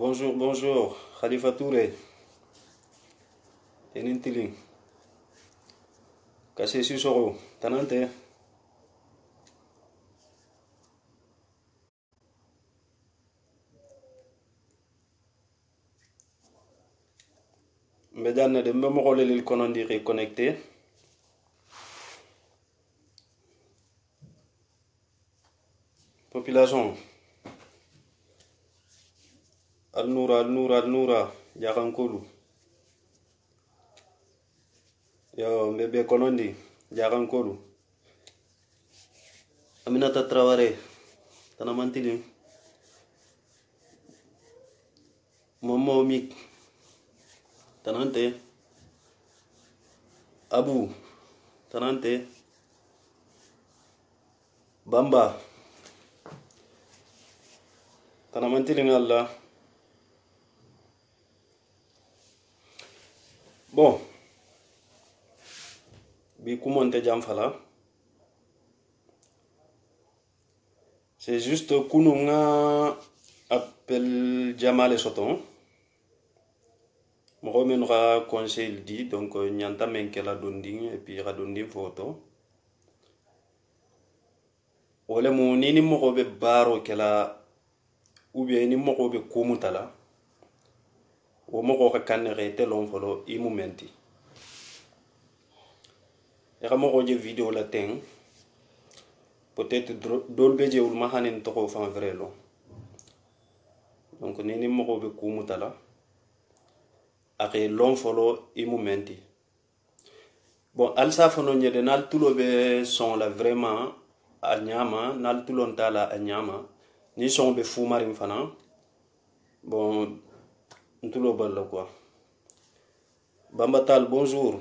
Bonjour, bonjour. Khalifa Touré. Enintiling. Kase Sisoro. Tanante. Mbedane de memorole lil konondi reconnecté. Population. Al Noura, Al Noura, Al Noura. Jakankulu. Yo, mbebe konondi. Jakankulu. Aminata Traoré. Tanamantiling. Momo Mik. Tanante. Abu. Tanante. Bamba. Tanamantiling Allah. Bon. Bi kumonte jamfala. C'est juste kununga appel Jamal Soton. Mo men ra conseil dit donc nyanta men kela donding et puis ra donding photo. Wala mo ni mo be baro kela ou bien ni mo be kumutala. Wo mo ko kanere te lon folo i momenti. Et ra mo je vidéo la ten. Peut-être dolbe je ul mahanen to ko fan vrai lo. Donc ni mo be kumutala. Après long follow i momenti. Bon, alsa fono nyede nal tulo be son la vraiment a nyama, nal tulon tala a nyama, ni son be fumarim fana. Bon, ntulo balla quoi. Bambatal, bonjour.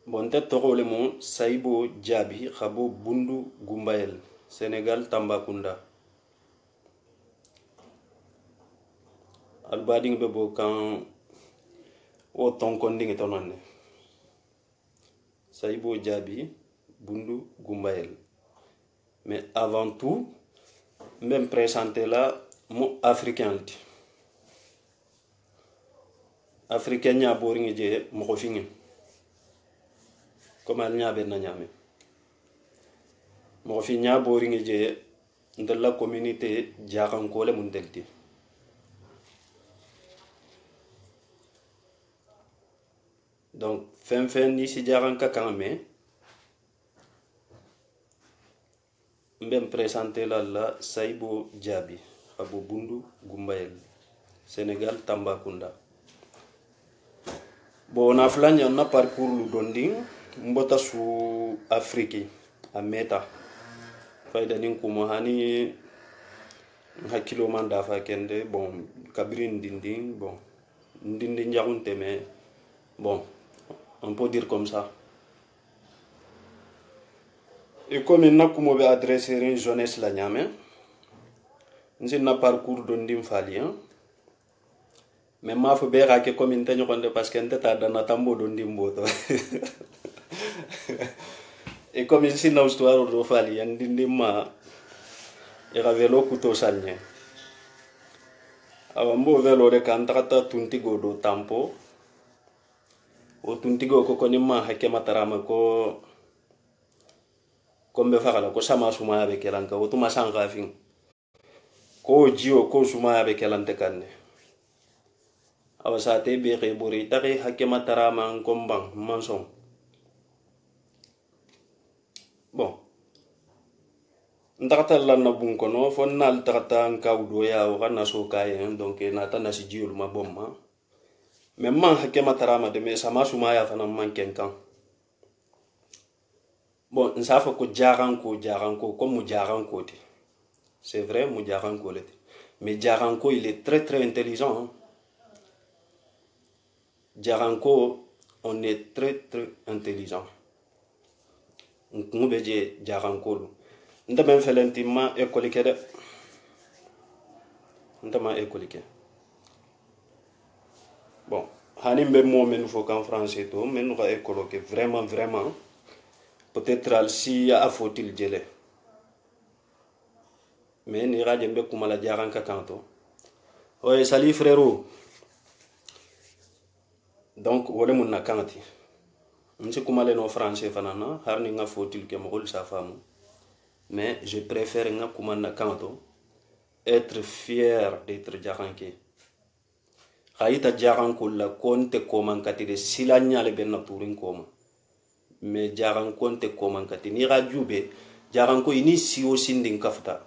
Bon, tête toko le mon Saibo Djabi, Khabo Bundu Gumbael, Sénégal Tambacounda. Albading bebo kan o ton konding tonone. Saibo Djabi, Bundu Gumbael. Mais avant tout, même présenter là, mon africain. Africain nya boring je mo ko fingi. Comme al nya ben na nyame. Mo fi nya boring je de la communauté jaran ko le mun delti. Donc fin ni si jaran ka kaname. Mbem présenter là la Saibo Djabi, Abou Bundu Gumbael, Sénégal Tambacounda. Bon, on a flâné on a parcours le donding, mbota sous Afrique, à Meta. Faïda nin kumahani hakilo manda fa kende bon kabrin dinding bon ndindin jaunte mais bon on peut dire comme ça. Et comme il n'a pas pu adresser une jeunesse la nyame, nous avons parcours d'ondim falien. Mais ma faut bien que comme il t'ennuie parce qu'il était dans la tambo d'ondim boto. Et comme il s'est dans l'histoire de falien, d'indima, il avait le couteau salé. Avant de vélo de cantrata tuntigo do tampo, o tuntigo kokonima hakematarama ko. Comme faire ko sama suma avec elanka o tuma sanga fin ko jio ko suma avec elante kanne awasa te be re bori tare hakema tarama kombang manson. Bon ndakata la na bun kono fon nal tata nkawdo ya o kana so kayen donc na tana si jiul ma bomma mais man hakema tarama de me sama suma ya fana man kenkan. Bon, nous savons que Djaranko, comme Djaranko, c'est vrai, Djaranko. Mais Djaranko, il est très très intelligent. Hein? Djaranko, on est très très intelligent. Nous avons Djaranko. Nous avons fait l'intimement écolique. Nous avons écolique. Bon, Hanim ben moi, mais nous faut qu'en français, mais nous avons écolique vraiment, vraiment. Peut-être si a faut-il délai. mais ni ga jembe kumala jaran ka kanto oye salut frérot. donc wole mun na kanti nsi kumale no français fanana har ni nga fotil ke mogol sa famu, mais je préfère nga kumanna kanto être fier d'être jaranke khayita jaranko la konte ko man katide silanya le benna turin koma, mais jaran konte ko man katide ni ga jube jaranko ini siwo sindin kafta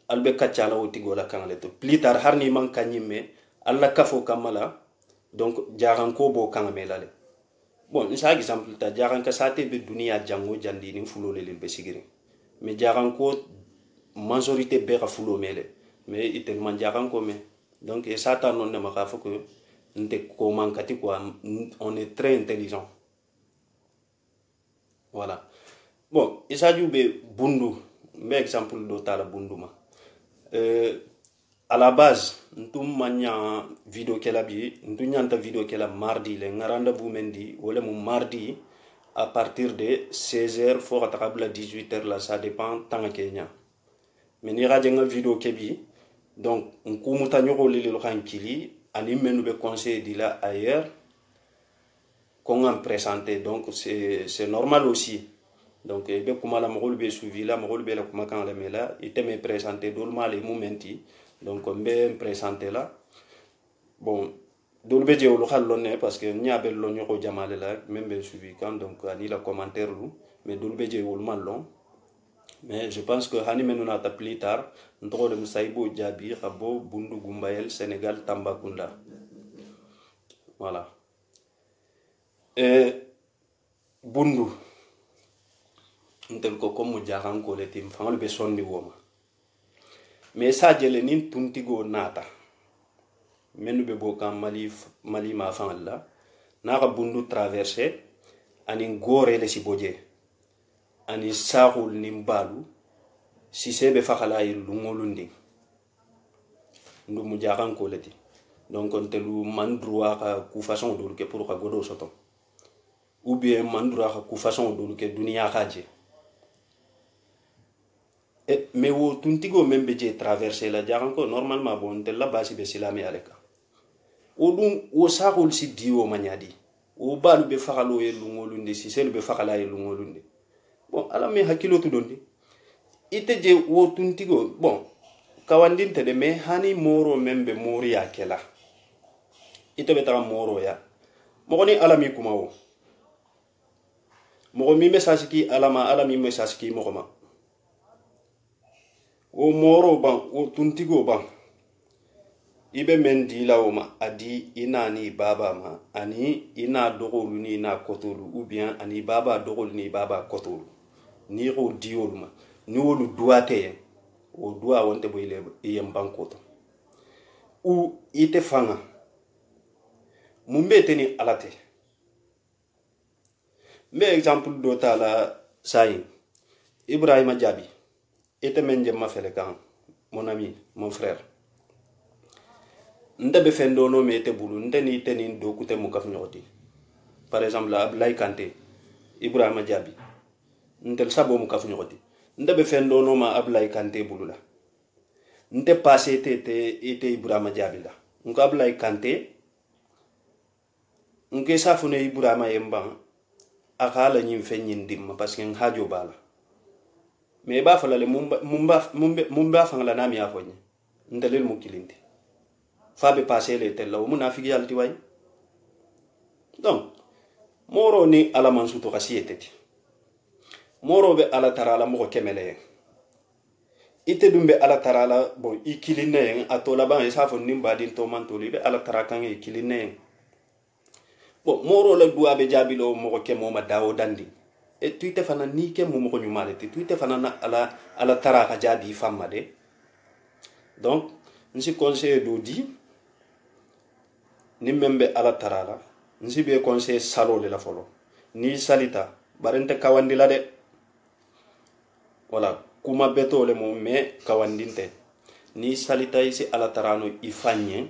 albe kacala woti gola kanale to plus tard har ni man kanyime alla kafo kamala, donc jaranko bo kangame lale. bon nsa exemple ta jaranka sate be dunia jango jandi ni fulo le be sigiri, mais jaranko majorité be ka fulo mele, mais itel man jaranko me, donc et ça ta non ne ma ka fo que nte ko man kati quoi, on est très intelligent, voilà. bon isa jube bundu me exemple do tala bunduma à la base ntum manya video kela bi ntu nyanta video kela mardi le ngaranda bu mendi wala mu mardi à partir de 16h fo atakabla 18h là, ça dépend temps Kenya, mais ni radio nga video kebi donc nkumu tanyoko lele lo kankili ani menu be conseil di la ailleurs qu'on a présenté, donc c'est normal aussi. donc be kuma la mogol be suivi la mogol be la kuma kan la mela ite me présenter dol mal momenti, donc on be présenter là. bon dol be je lo khallone parce que nya be lo nyoko jamale la même be suivi kan, donc ani la commentaire lu, mais dol be je wol mal long, mais je pense que hani menuna ta plus tard ntro de musaibo jabi khabo bundu gumbayel Sénégal Tambacounda, voilà. bundu ntel ko comme jaran ko le tim fangal be sonni woma, mais sa jele nin tuntigo nata menu be bokan mali ma fangal la na ka bundu traverser ani gore le siboje ani sahul nimbalu si sebe fakala yi lungolundi ndu mu jaran ko le ti, donc ntelu mandroit ka ku façon do ke pour ka godo soto, ou bien mandroit ka ku façon do ke dunia khaje. mais wo tuntigo membe je traverser la jaranko normalement bon de la base be silami aleka o dum wo saxol si diwo mañadi o balu be faxalo ye lungolundi si selu be faxala ye lungolundi, bon ala me hakilo tu dondi ite je wo tuntigo bon kawandinte de, mais hani moro membe mori ya kela ite be ta moro ya mo ni ala mi kuma wo mo mi message ki ala mi message ki mo ma o moro ban o tuntigo ban ibe men di lawma adi ina ni baba ma ani ina dogolu ni ina kotolu, ou bien ani baba dogolu ni baba kotolu ni ro diolu ma ni wolu duate o dua wonte boyle yem bankoto ou ite fanga mumbe teni alate. mais exemple do tala sai Ibrahima Diaby ite men jemma fele kan, mon ami, mon frère, nde be fendo no me te bulu nde ni tenin do kute mu kaf nyoti, par exemple Abdoulaye Kanté, Ibrahima Diaby ntel sabo mu kaf nyoti, nde be fendo no ma Abdoulaye Kanté bulu la nte passé ite Ibrahima Diaby la nko Abdoulaye Kanté nke safune Ibrahima yemban akala nyim fe nyindim parce que hajo bala, mais ba falale mumba fangala nami afonye ndelel mu kilindi fabe passer les tel law munafiki yalti way. donc moro ni ala mansuto kasiyeteti moro be ala tarala mo kemele ite dumbe ala tarala bon ikiline atola ban safo nimba din to mantoli be ala tarakan ikiline bon moro la duwa be jabilo mo kemo ma dawo dandi et tuite fana ni ke mo ko nyumale te tuite fana na ala tara ka jabi famma de, donc nsi conseil do di ni membe ala tarala nsi be conseil salo le la folo ni salita barente kawandi la de, voilà kuma beto le mo me kawandinte ni salita isi ala tarano ifanye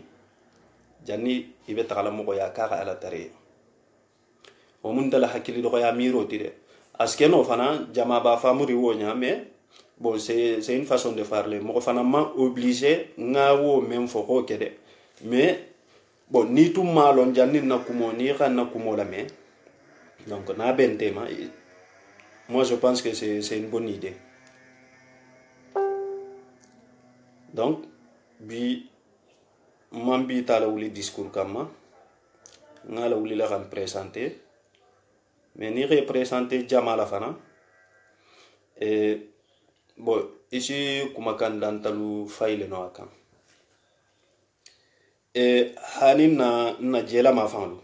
janni ibe tagala mo ko ya ka ala tare o mun dala hakili do ya miro ti de askeno fana jama ba famuri wonya, mais bon c'est une façon de parler mo fana ma obligé nga wo même fo ko kede mais bon ni tout malon janni na kumo ni kan na kumo la mais donc na bentema moi je pense que c'est une bonne idée donc bi mambi tala wuli discours kama ngala wuli la kan présenter mais ni représenter jamala fana et bon ici kumakan dantalu fayle no akan et hani na jela ma fanlu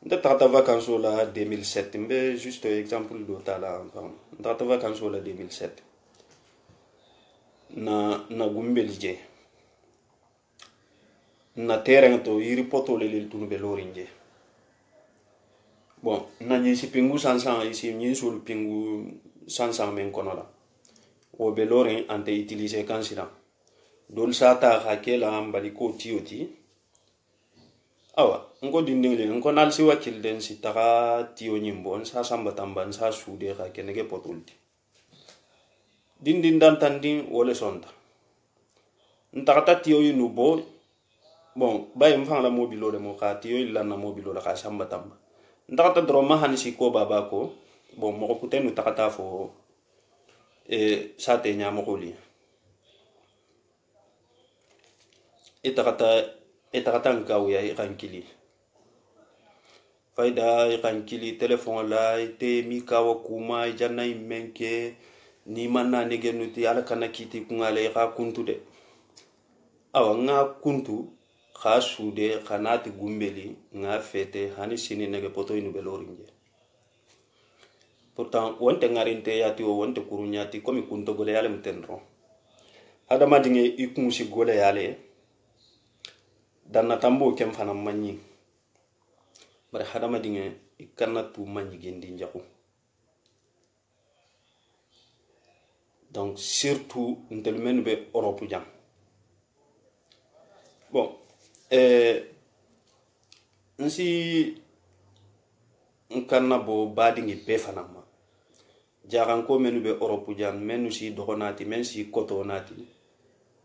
nda tata vacances la 2007 mbe juste exemple do tala nda tata vacances la 2007 na gumbeli je na terrain to yiri poto le tunu be lorinje bon na ni si pingu sansan ici ni sul pingu sansan men kono la o be lorin ante utiliser kansira dol sata hakela ambali ko tioti awa ngo dindingle ngo nal si wakil den si taka tio nyimbon sa samba tamban sa sude ka kenege potulti dindin dan tandin wole sonta ntaka tio yinu bo bon bayim fang la mobilo de mo ka tio illa na mobilo la ka samba tamba ntaka dro mahan si ko baba ko bon mo ko putenu takata fo sa te nya mo ko li itakata nkaw ya ikankili faida ikankili telefon la ite mikawa kuma jana imenke ni manna nege nuti ala kana kiti kungale ka kuntu de awa nga kuntu kha sude khanati gumbeli nga fete hani sini nege poto inu belorinje pourtant wonte ngarinte yati o wonte kurunyati komi kunto gole yale mtenro adama dinge ikunsi gole yale dan na tambo kem fana manyi bare hadama dinge ikanna tu manyi gendi njaku donc surtout ntel men be Europe jam bon nsi nkanna bo badingi be fana ma jaran ko menu be Europe jam menu si dogonati men si koto nati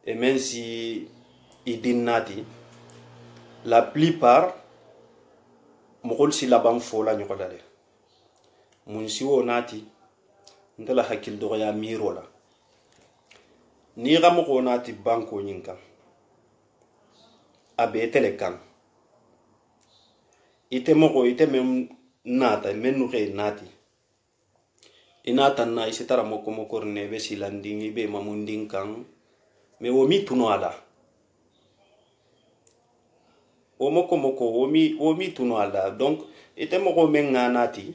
et men si idin nati la plupart mokol si laban fola nyokodale mun si wo nati ndala hakil do ya miro la ni ga moko nati banko nyinka abe telekan ite moko ite mem nata menu re nati inata na isitara moko nebe silandingi be mamundin kan me wo mi tuno ala o moko o mi tuno ala donc ite moko men nganati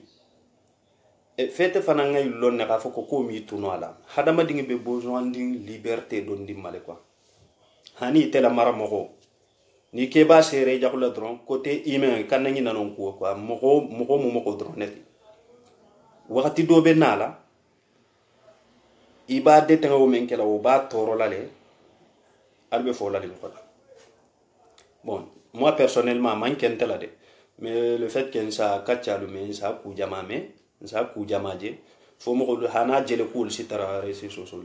e fete fana ngay lon ne ka foko ko mi tuno ala hadama dingi be besoin din liberté don dimale quoi hani ite la mara moko ni ke ba sere jakula dron côté humain kan ngi nanon ko quoi moko dron net wakati do be nala iba de tanga o men kala o ba toro lale albe fo lale ko bon moi personnellement man kente la de mais le fait que ça katcha le men ça ku jamame ça ku jamaje fo mo ko hana jele kul sitara resi sosul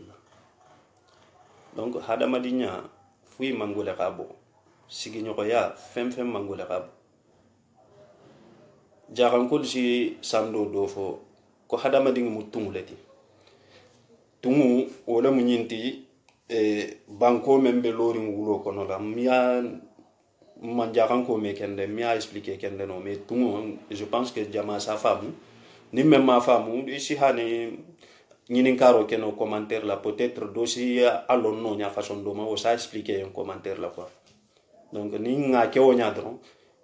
donc hada madinya fui mangole kabo sigi nyoko ya fem mangole kabo jaran kul si sando do fo ko hada madingi mutunguleti tumu wala munyinti banko membe lorin wulo kono la miya manjakan ko me kende miya expliquer kende no mais tumu je pense que jama sa femme ni même ma femme ici hani ñinin karo keno commentaire la peut-être dosi alon no nya façon do ma o sa expliquer en commentaire la quoi donc ni nga ke o nya dron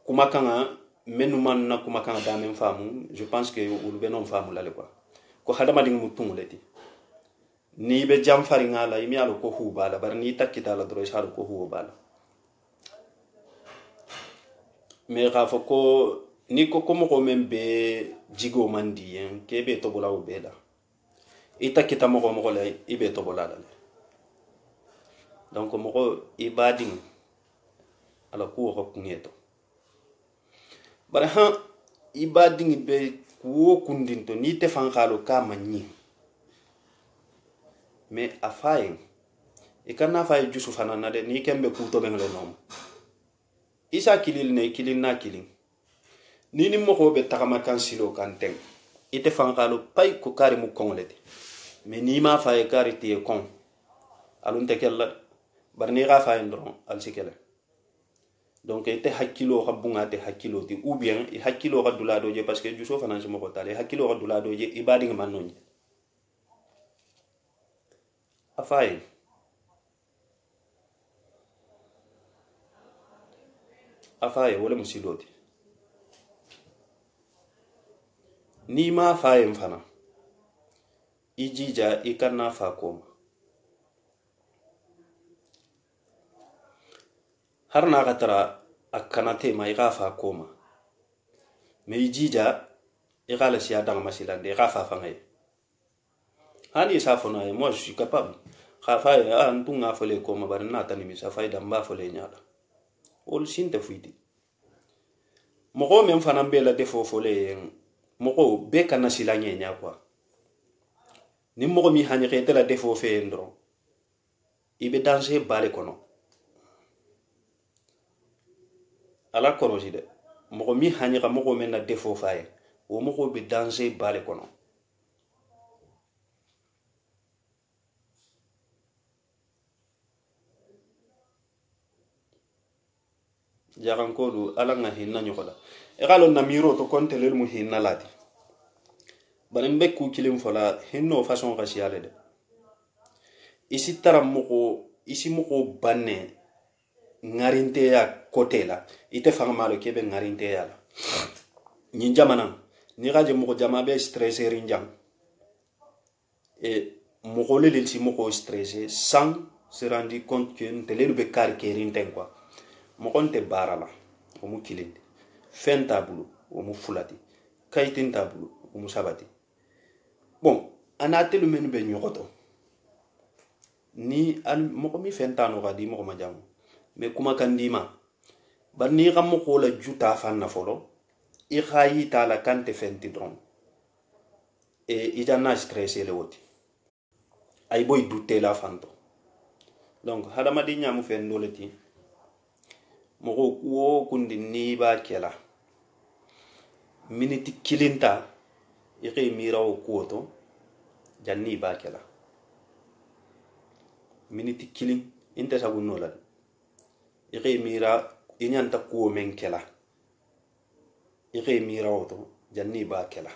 kuma kanga menu man na kuma kanga da même femme je pense que ulu be non femme la le quoi ko hadama ding mutunguleti ni be jam fari ngala imi alo ko hubala bar ni takita la dro isa ko hubala mais ga foko ni ko komo ko membe jigo mandi en kebe to bola obela itakita mo ko lay ibe to bola la donc mo ko ibading ala ko ko kunyeto bar ha ibading be ko kundinto ni te fan khalo ka manyi mais a fayen e kana faye jusu fana na de ni kembe kuto ben le nom isa kilil ne kilin na kilin ni ni mo ko be takama kan silo kan teng ite fankalo pay ko kari mu konglete mais ni ma faye kari tie kon alun te kella bar ni ga faye ndron al sikele donc ite hakilo xabunga te hakilo ti ou bien i hakilo ga dula doje parce que juso fana ci mo ko tale hakilo ga dula doje ibadi ngam non afaye wala musiloti ni ma faye fana ijija ikanna fa koma har na katara akanate ma iga fa koma me ijija igala siya dang masilande iga fa fangaye hani sa fona e moi je suis capable kha fa ya antunga fole koma bar na tani mi sa fa damba fole nyaada ol sinte fuiti mogo men fana mbela defo fole mogo be kana silanye nya kwa ni mogo mi hani khete la defo fe ndro ibe danger bale kono ala korosi de mogo mi hani ka mogo men na defo faye o mogo be danger bale kono jaran kodu ala nga hinna nyokola e galo na miro to kontelel mu hinna lati banen be ku kilim fola hinno façon ga siale de isi taram moko isi moko banne ngarinte ya kotela ite fanga malo kebe ngarinte ya la ni jamana ni gaje moko jama be stressé rinjam e moko le si moko stressé sans se rendre compte que ntele be kar kerinten quoi mokon te barala o mu kilindi fen tabulu o mu fulati kaytin tabulu o mu sabati bon anatelu menu be nyokoto ni al moko mi fen tanu ga di moko majamu me kuma kandima bar ni gam moko la juta fanna folo i khayi tala kante fenti dron e ijana stressé le woti ay boy douter la fanto donc hadama di nyamu fen noleti mogo wo kundi ni ba kela miniti kilinta ike mirawo kuoto janni ba kela miniti kilin inte sabu nola ike mira inyanta kuo men kela ike mirawo to janni ba kela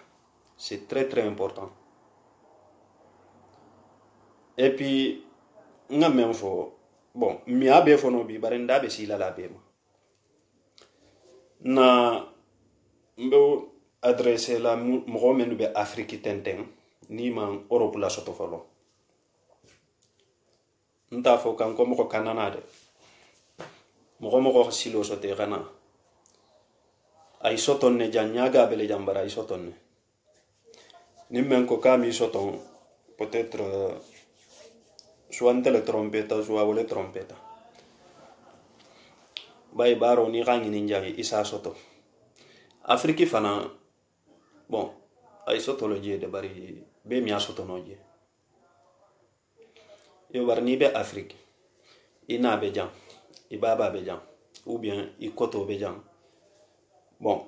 c'est très important et puis nga même fo bon mi abe fo no bi barenda be sila la be ma na mbe adresser la mogo menu be Afrique tenten ni man Europe la soto folo nta fo kan ko mo kanana de mogo silo sote kana ay soton ne janyaga bele jambara ay soton ne ni men ko kami soton peut-être soit le trompeta soit wala trompeta bay baro ni gangi ni njagi isa soto Afrique fana bon ay soto lo je de bari be mi soto no je yo bar ni be Afrique ina be jam i baba be jam ou bien i koto be jam bon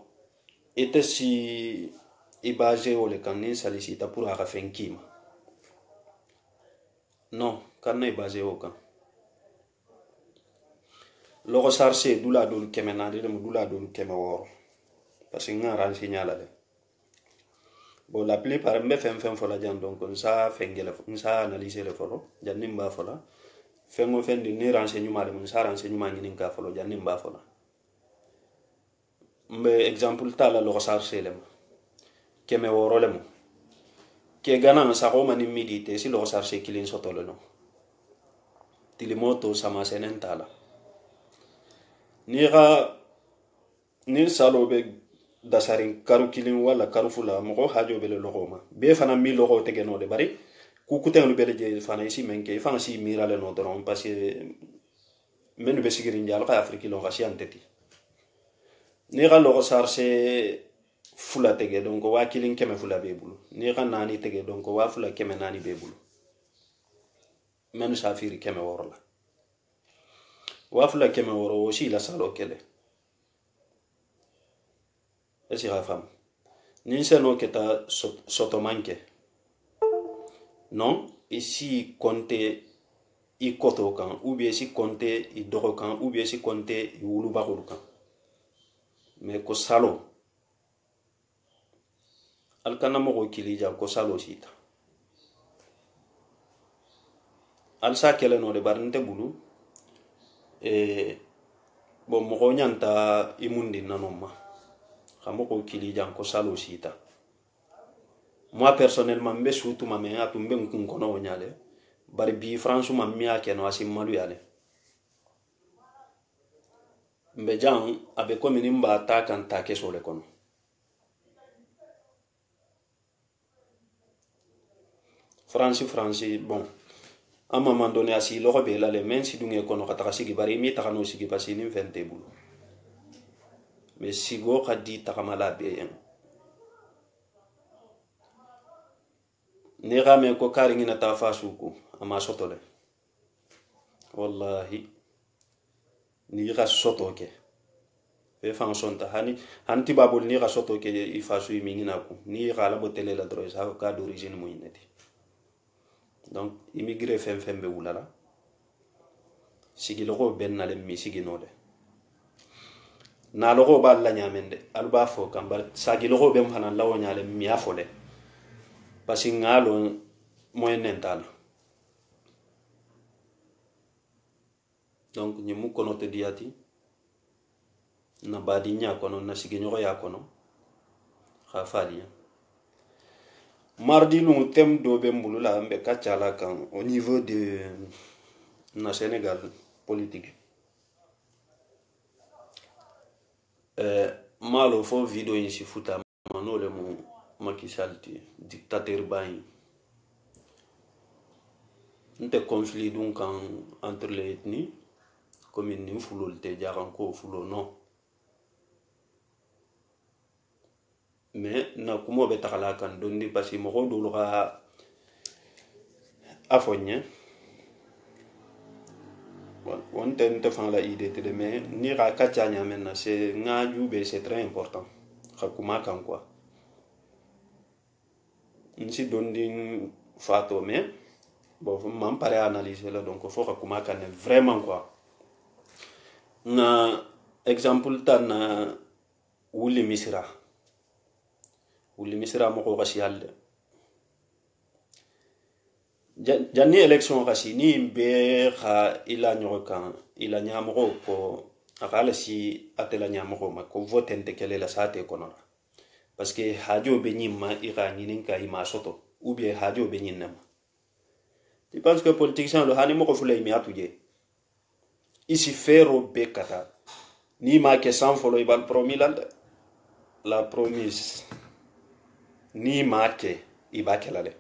ete si i basé o le kanin salicita pour aga fenkima non kan i basé o kan logo sarse dula dul kemena de mu dula dul keme woro parce que nga ran signala de bon la plupart mbe fem fo la jan donc on sa fengele on sa analyser le folo jannim ba fola fengo fendi ni renseignement de mun sa renseignement ngi ka folo jannim ba fola mbe exemple tala logo sarse le keme woro le mo ke gana sa ko mani midite si logo sarse kilin sotolo no tilimoto sama senentala ni salo be dasarin karu kilin wala karu fula mogo hajo bele logoma be fana mi logo tege no de bari ku kuten bele je fana isi menke fana si mira le no doron parce que menu be sigirin jal ka afriki lo gasi anteti ni ga logo sarse fula tege donc wa kilin keme fula be bulu ni ga nani tege donc wa fula keme nani be bulu men safiri keme woro la wafula keme woro aussi la salo kele esi rafam nin seno keta sotomanke non ici compter i koto kan ou bien si compter i dogo kan ou bien si compter i wulubagolu kan mais ko salo alkana mogo kilija ko salo sita alsa kele no de barnte bulu bon mogo nyanta imundi nanoma xamo ko kilija ko salo sita moi personnellement mbe sutu mame atumbe nkun kono nyale bari bi France ma mi akeno asimalu yale mbe jang abe ko minimba ta kan ta ke sole kono France bon à un moment donné asi lo be la le men si dunge kono kata sigi bari mi ta kanu sigi pasini vente bulu mais sigo khadi ta kamala be en ne game ko kari ngina ta fasuku ama sotole wallahi ni ga soto ke be fan sonta hani anti babul ni ga soto ke ifasu mi ngina ku ni ga la botele la droit sa ka d'origine mo ineti donc immigré fem be wulala sigi logo ben na le mi sigi nole na logo ba la nyamende alba fo kamba sagi logo be mfana lawo nyale mi afole pasi ngalo moyen nental donc ni mu kono te diati na badi nya kono na sigi nyoro ya kono khafali mardi lu thème do be mbulula mbe kachala kan au niveau de na Sénégal politique malo fo video yin si futa mano le mu Macky Sall ti dictateur bayi nte conflit donc entre les ethnies comme ni fulol te jaran ko fulo non mais na kumo be takala kan dondi pasi mo ko dulu ga afonye on tente fan la idée de mais ni ra kachanya maintenant c'est nga jube c'est très important khakuma kan quoi nsi dondi fato mais bon man pare analyser là donc faut khakuma kan vraiment quoi na exemple tan wuli misra mo ko kasi halde janni élection kasi ni be kha ila nyokan ila nyamo ko akala si atela nyamo ma ko vote ente kele la sate kono parce que hajo be nyimma ira nyinin ka ima soto ou bien hajo be nyinnam tu penses que politicien lo hani mo ko fulay mi atuje ici ferro be kata ni ma ke sans folo ibal promilal la promise ni ma ke ibake lale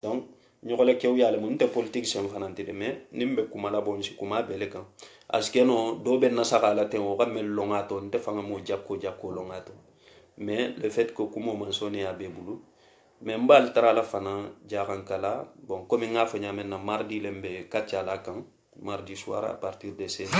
donc ñogole kew yalla mun te politique sem fananti de mais nimbe kuma la bon si kuma bele kan askeno do ben na sakala te o gamel longato nte fanga mo jakko longato mais le fait que kuma man soni abe bulu mais mbal tara la fana jaran kala bon comme nga fa nyamen na mardi lembe katcha la kan mardi soir à partir de 16h